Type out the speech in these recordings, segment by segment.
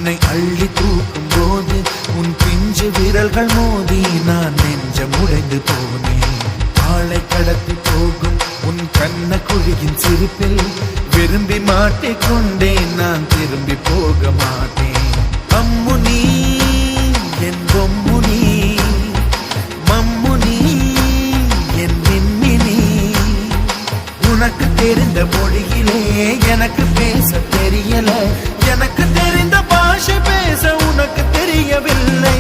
உன்னை அள்ளி தூக்கும் போது உன் பிஞ்சு விரல்கள் மோதி நான் நெஞ்சம் உடைந்து போனேன். ஆளை கடத்தி போகும் உன் கண்ண குழியின் சிரிப்பில் விரும்பி மாட்டிக்கொண்டேன். நான் திரும்பி போக மாட்டேன். அம்முனி என் பொம்முனி, மம்முனி என் மின்மினி. உனக்கு தெரிந்த மொழியிலே எனக்கு பேச தெரியல, எனக்கு தெரிந்த பாஷை பேச உனக்கு தெரியவில்லை.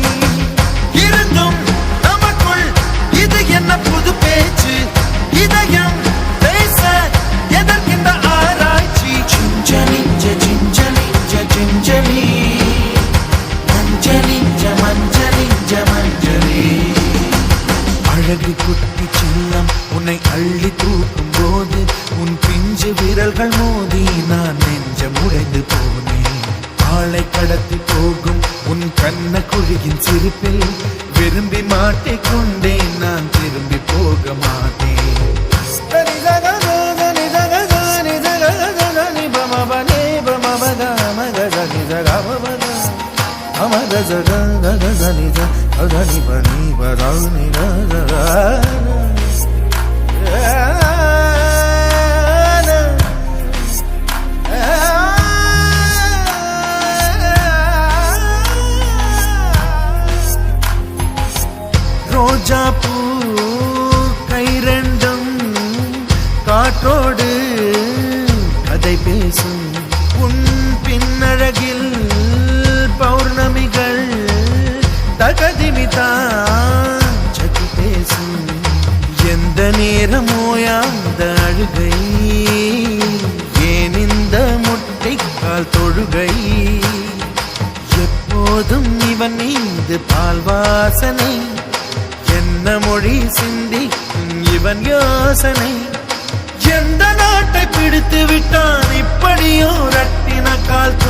இருந்தும் நமக்குள் இது என்ன புது பேச்சு, இதயம் பேச எதற்கின்ற ஆராய்ச்சி. Gingelly gingelly gingelly மஞ்சளி மஞ்சளி மஞ்சளி. அழகு குட்டி சின்னம் உன்னை அள்ளி தூக்கும் போது உன் பிஞ்சு விரல்கள் மோதி நான் நெஞ்சம் உடைந்து போனேன். ஆளை கடத்தி போகும் உன் கண்ண குழியின் சிரிப்பில் விரும்பி மாட்டிக்கொண்டேன். நான் திரும்பி போக மாட்டேன். ரோஜா பூ கை ரெண்டும் காற்றோடு கதை பேசும். உன் பின்னழகில் பௌர்ணமிகள் தகதிமிதான் சதி பேசும். எந்த நேரமோயாந்த அழுகை, ஏன் இந்த முட்டைக்கால் தொழுகை. எப்போதும் இவன் மீது பால் வாசனை, என்ன மொழி சிந்திக்கும் இவன் யோசனை. எந்த நாட்டை பிடித்து விட்டான் இப்படியோ ரட்டின கால்